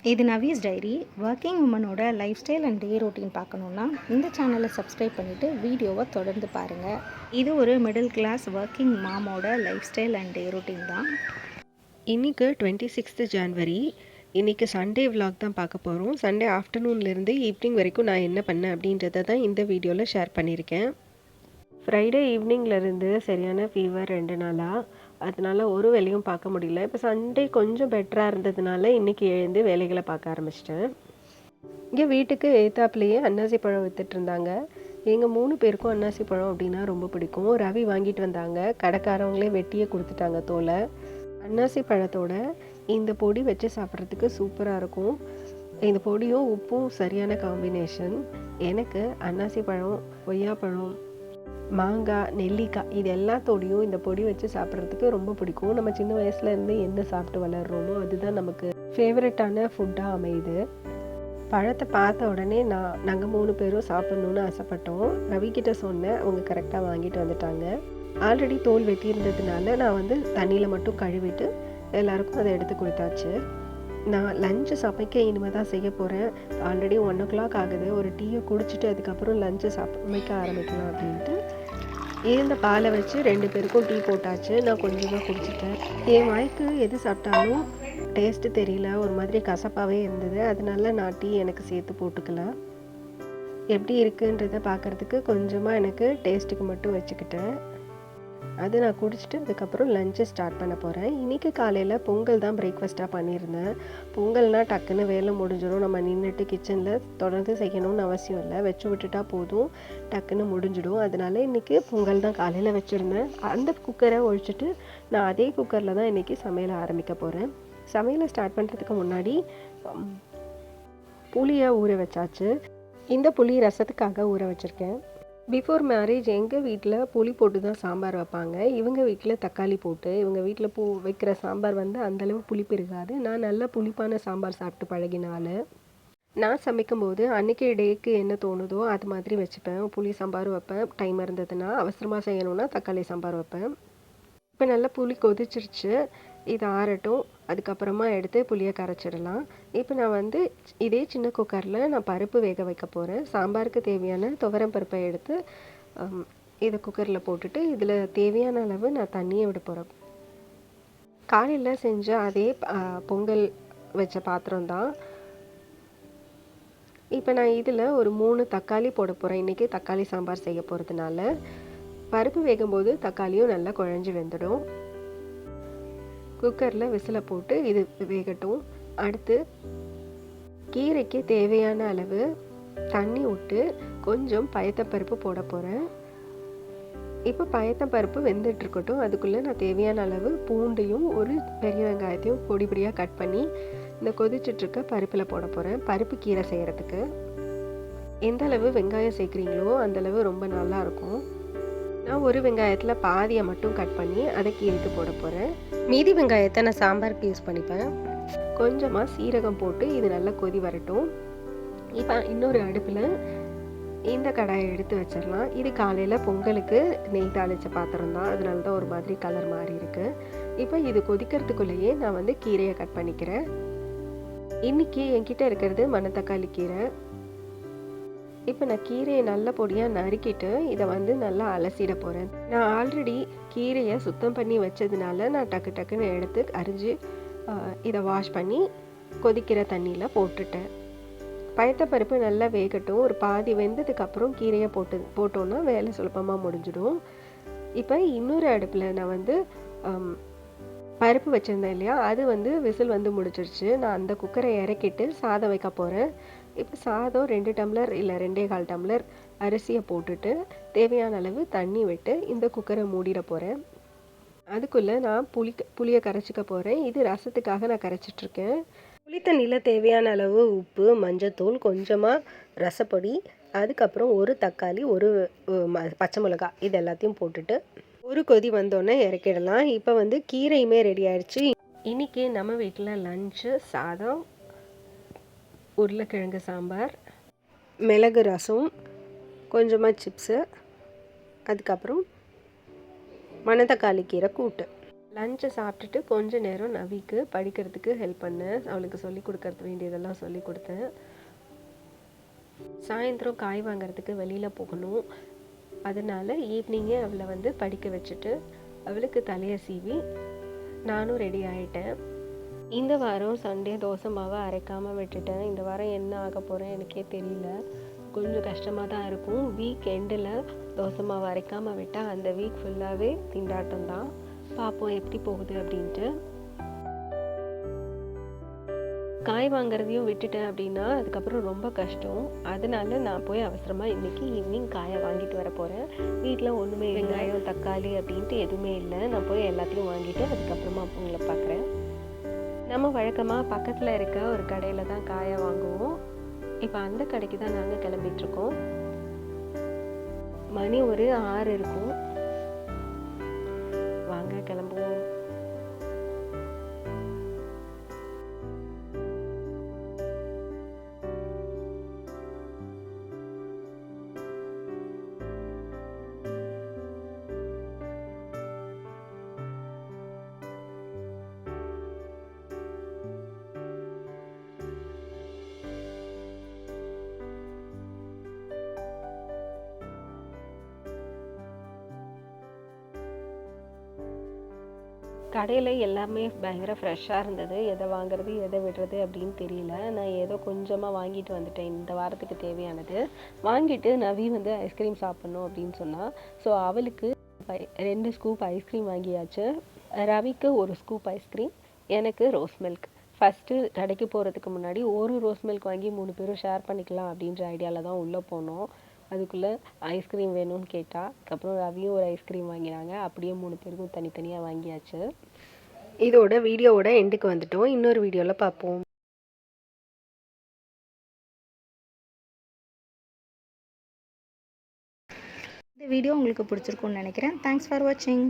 இது Navee's diary. Working உமனோட lifestyle and day routine பார்க்கணுன்னா இந்த சேனலை சப்ஸ்கிரைப் பண்ணிவிட்டு வீடியோவை தொடர்ந்து பாருங்கள். இது ஒரு மிடில் கிளாஸ் ஒர்க்கிங் மாமோட lifestyle and day routine தான். இன்றைக்கி 26 ஜான்வரி. இன்றைக்கி சண்டே விலாக் தான் பார்க்க போகிறோம். சண்டே ஆஃப்டர்நூன்லேருந்து ஈவினிங் வரைக்கும் நான் என்ன பண்ணேன் அப்படின்றத தான் இந்த வீடியோவில் ஷேர் பண்ணியிருக்கேன். ஃப்ரைடே ஈவினிங்லேருந்து சரியான ஃபீவர் 2 நாளாக, அதனால ஒரு வேலையும் பார்க்க முடியல. இப்போ சண்டே கொஞ்சம் பெட்டராக இருந்ததுனால இன்றைக்கி எழுந்து வேலைகளை பார்க்க ஆரம்பிச்சிட்டேன். இங்கே வீட்டுக்கு எய்த்தாப்புலேயே அன்னாசி பழம் விற்றுட்டு இருந்தாங்க. எங்கள் 3 பேருக்கும் அன்னாசி பழம் அப்படின்னா ரொம்ப பிடிக்கும். ரவி வாங்கிட்டு வந்தாங்க. கடைக்காரவங்களே வெட்டியே கொடுத்துட்டாங்க தோலை. அன்னாசி பழத்தோட இந்த பொடி வச்சு சாப்பிட்றதுக்கு சூப்பராக இருக்கும். இந்த பொடியும் உப்பும் சரியான காம்பினேஷன். எனக்கு அன்னாசி பழம், கொய்யாப்பழம், மாங்காய், நெல்லிக்காய் இது எல்லாத்தோடையும் இந்த பொடி வச்சு சாப்பிட்றதுக்கு ரொம்ப பிடிக்கும். நம்ம சின்ன வயசுலேருந்து என்ன சாப்பிட்டு வளர்கிறோமோ அதுதான் நமக்கு ஃபேவரட்டான ஃபுட்டாக அமையுது. பழத்தை பார்த்த உடனே நாங்கள் 3 பேரும் சாப்பிட்ணுன்னு ஆசைப்பட்டோம். ரவிக்கிட்ட சொன்னேன், அவங்க கரெக்டாக வாங்கிட்டு வந்துட்டாங்க. ஆல்ரெடி தோல் வெட்டியிருந்ததுனால நான் தண்ணியில் மட்டும் கழுவிட்டு எல்லாருக்கும் அதை எடுத்து கொடுத்தாச்சு. நான் லஞ்சு சமைக்க இனிமேல் தான் செய்ய போகிறேன். ஆல்ரெடி 1 o'clock ஆகுது. ஒரு டீயை குடிச்சிட்டு அதுக்கப்புறம் லஞ்சு சமைக்க ஆரம்பிக்கலாம் அப்படின்ட்டு இருந்த பாலை வச்சு 2 பேருக்கும் டீ போட்டாச்சு. நான் கொஞ்சமாக குடிச்சிட்டேன். என் வாய்க்கு எது சாப்பிட்டாலும் டேஸ்ட்டு தெரியல, ஒரு மாதிரி கசப்பாகவே இருந்தது. அதனால நான் டீ எனக்கு சேர்த்து போட்டுக்கலாம். எப்படி இருக்குன்றதை பார்க்குறதுக்கு கொஞ்சமாக எனக்கு டேஸ்ட்டுக்கு மட்டும் வச்சுக்கிட்டேன். அது நான் குடிச்சிட்டு அதுக்கப்புறம் லஞ்சை ஸ்டார்ட் பண்ண போகிறேன். இன்றைக்கி காலையில் பொங்கல் தான் பிரேக்ஃபாஸ்ட்டாக பண்ணியிருந்தேன். பொங்கல்னால் டக்குன்னு வேலை முடிஞ்சிடும். நம்ம நின்றுட்டு கிச்சனில் தொடர்ந்து செய்யணும்னு அவசியம் இல்லை. வச்சு விட்டுட்டா போதும், டக்குன்னு முடிஞ்சிடும். அதனால இன்றைக்கி பொங்கல் தான் காலையில் வச்சுருந்தேன். அந்த குக்கரை ஒழிச்சிட்டு நான் அதே குக்கரில் தான் இன்றைக்கி சமையலை ஆரம்பிக்க போகிறேன். சமையலை ஸ்டார்ட் பண்ணுறதுக்கு முன்னாடி புளியை ஊற வச்சாச்சு. இந்த புளி ரசத்துக்காக ஊற வச்சுருக்கேன். பிஃபோர் மேரேஜ் எங்கள் வீட்டில் புளி போட்டு தான் சாம்பார் வைப்பாங்க. இவங்க வீட்டில் தக்காளி போட்டு. இவங்க வீட்டில் வைக்கிற சாம்பார் அந்தளவு புளிப்பு இருக்காது. நான் நல்லா புளிப்பான சாம்பார் சாப்பிட்டு பழகினால நான் சமைக்கும்போது அன்றைக்கி டேக்கு என்ன தோணுதோ அது மாதிரி வச்சுப்பேன். புளி சாம்பார் வைப்பேன். டைம் இருந்ததுன்னா, அவசரமாக செய்யணுன்னா தக்காளி சாம்பார் வைப்பேன். இப்போ நல்லா புளி கொதிச்சிருச்சு. இது ஆறட்டும். அதுக்கப்புறமா எடுத்து புளியை கரைச்சிடலாம். இப்போ நான் இதே சின்ன குக்கரில் நான் பருப்பு வேக வைக்க போகிறேன். சாம்பாருக்கு தேவையான துவரம் பருப்பை எடுத்து இதை குக்கரில் போட்டுட்டு இதில் தேவையான அளவு நான் தண்ணியை விட போகிறேன். காலையில் செஞ்ச அதே பொங்கல் வச்ச பாத்திரம் தான். இப்போ நான் இதில் ஒரு 3 தக்காளி போட போகிறேன். இன்றைக்கி தக்காளி சாம்பார் செய்ய போகிறதுனால பருப்பு வேகும்போது தக்காளியும் நல்லா குழஞ்சி வெந்துடும். குக்கரில் விசிலை போட்டு இது வேகட்டும். அடுத்து கீரைக்கு தேவையான அளவு தண்ணி விட்டு கொஞ்சம் பயத்தப்பருப்பு போட போகிறேன். இப்போ பயத்தப்பருப்பு வெந்துட்டுருக்கட்டும். அதுக்குள்ளே நான் தேவையான அளவு பூண்டையும் ஒரு பெரிய வெங்காயத்தையும் பொடி பொடியாக கட் பண்ணி இந்த கொதிச்சிட்ருக்க பருப்பில் போட போகிறேன். பருப்பு கீரை செய்கிறதுக்கு எந்த அளவு வெங்காயம் சேர்க்குறீங்களோ அந்தளவு ரொம்ப நல்லாயிருக்கும். நான் ஒரு வெங்காயத்தில் பாதியை மட்டும் கட் பண்ணி அதை கீரைக்கு போட போகிறேன். மீதி வெங்காயத்தை நான் சாம்பாருக்கு யூஸ் பண்ணிப்பேன். கொஞ்சமாக சீரகம் போட்டு இது நல்லா கொதி வரட்டும். இப்போ இன்னொரு அடுப்பில் இந்த கடாயை எடுத்து வச்சிடலாம். இது காலையில் பொங்கலுக்கு நெய் தாளித்த பாத்திரம் தான், அதனால தான் ஒரு மாதிரி கலர் மாறி இருக்குது. இப்போ இது கொதிக்கிறதுக்குள்ளேயே நான் கீரையை கட் பண்ணிக்கிறேன். இன்றைக்கி என்கிட்ட இருக்கிறது மணத்தக்காளி கீரை. இப்போ நான் கீரையை நல்ல பொடியாக நறுக்கிட்டு இதை நல்லா அலசிட போகிறேன். நான் ஆல்ரெடி கீரையை சுத்தம் பண்ணி வச்சதுனால நான் டக்குன்னு எடுத்து அரிஞ்சு இதை வாஷ் பண்ணி கொதிக்கிற தண்ணியில் போட்டுட்டேன். பயத்தப்பருப்பு நல்லா வேகட்டும். ஒரு பாதி வெந்ததுக்கப்புறம் கீரையை போட்டோன்னா வேலை சுலபமாக முடிஞ்சிடும். இப்போ இன்னொரு அடுப்பில் நான் பருப்பு வச்சுருந்தேன் இல்லையா, அது விசில் முடிச்சிருச்சு. நான் அந்த குக்கரை இறக்கிட்டு சாதம் வைக்க போகிறேன். இப்போ சாதம் 2 டம்ளர் இல்லை 2.25 டம்ளர் அரிசியை போட்டுட்டு தேவையான அளவு தண்ணி விட்டு இந்த குக்கரை மூடிட போகிறேன். அதுக்குள்ளே நான் புளியை கரைச்சிக்க போகிறேன். இது ரசத்துக்காக நான் கரைச்சிட்ருக்கேன். புளி தண்ணியில் தேவையான அளவு உப்பு, மஞ்சத்தூள், கொஞ்சமாக ரசப்பொடி, அதுக்கப்புறம் ஒரு தக்காளி, ஒரு பச்சை மிளகாய் இது எல்லாத்தையும் போட்டுட்டு ஒரு கொதி வந்தோடனே இறக்கிடலாம். இப்போ கீரையுமே ரெடி ஆயிடுச்சு. இன்றைக்கி நம்ம வீட்டில் லஞ்சு சாதம், உருளைக்கிழங்கு சாம்பார், மிளகு ரசம், கொஞ்சமாக சிப்ஸு, அதுக்கப்புறம் மணத்தக்காளி கீரை கூட்டு. லஞ்சை சாப்பிட்டுட்டு கொஞ்ச நேரம் நவிக்கு படிக்கிறதுக்கு ஹெல்ப் பண்ணேன். அவளுக்கு சொல்லி கொடுக்கறது வேண்டியதெல்லாம் சொல்லி கொடுத்தேன். சாயந்தரம் காய் வாங்குறதுக்கு வெளியில் போகணும். அதனால ஈவினிங்கே அவளை வந்து படிக்க வச்சுட்டு அவளுக்கு தலையை சீவி நானும் ரெடி ஆகிட்டேன். இந்த வாரம் சண்டே தோசை மாவை அரைக்காமல் விட்டுட்டேன். இந்த வாரம் என்ன ஆக போகிறேன் எனக்கே தெரியல. கொஞ்சம் கஷ்டமாக தான் இருக்கும். வீக் எண்டில் தோசை மாவு அரைக்காமல் விட்டால் அந்த வீக் ஃபுல்லாகவே திண்டாட்டம் தான். பார்ப்போம் எப்படி போகுது அப்படின்ட்டு. காய் வாங்குறதையும் விட்டுட்டேன் அப்படின்னா அதுக்கப்புறம் ரொம்ப கஷ்டம். அதனால நான் போய் அவசரமாக இன்றைக்கி ஈவினிங் காயை வாங்கிட்டு வர போகிறேன். வீட்டில் ஒன்றுமே வெங்காயம் தக்காளி அப்படின்ட்டு எதுவுமே இல்லை. நான் போய் எல்லாத்தையும் வாங்கிட்டு அதுக்கப்புறமா உங்களை பார்க்குறேன். நம்ம வழக்கமாக பக்கத்தில் இருக்க ஒரு கடையில் தான் காயை வாங்குவோம். இப்போ அந்த கடைக்கு தான் நாங்கள் கிளம்பிட்டுருக்கோம். மணி ஒரு 6 இருக்கும். வாங்க கிளம்புவோம். கடையில் எல்லாமே பயங்கர ஃப்ரெஷ்ஷாக இருந்தது. எதை வாங்குறது எதை விடுறது அப்படின்னு தெரியல. நான் ஏதோ கொஞ்சமாக வாங்கிட்டு வந்துட்டேன் இந்த வாரத்துக்கு தேவையானது. வாங்கிட்டு நவி வந்து ஐஸ்கிரீம் சாப்பிட்ணும் அப்படின்னு சொன்னால், ஸோ அவளுக்கு 2 ஸ்கூப் ஐஸ்கிரீம் வாங்கியாச்சு. ரவிக்கு 1 ஸ்கூப் ஐஸ்கிரீம், எனக்கு ரோஸ் மில்க். ஃபஸ்ட்டு கடைக்கு போகிறதுக்கு முன்னாடி ஒரு ரோஸ் மில்க் வாங்கி 3 பேரும் ஷேர் பண்ணிக்கலாம் அப்படின்ற ஐடியாவில் தான் உள்ளே போனோம். அதுக்குள்ளே ஐஸ்கிரீம் வேணும்னு கேட்டா. அதுக்கப்புறம் ரவியும் ஒரு ஐஸ்கிரீம் வாங்கினாங்க. அப்படியே 3 பேருக்கும் தனித்தனியாக வாங்கியாச்சு. இதோட வீடியோவோட எண்டுக்கு வந்துட்டோம். இன்னொரு வீடியோவில் பார்ப்போம். இந்த வீடியோ உங்களுக்கு பிடிச்சிருக்கும்னு நினைக்கிறேன். தேங்க்ஸ் ஃபார் வாட்சிங்.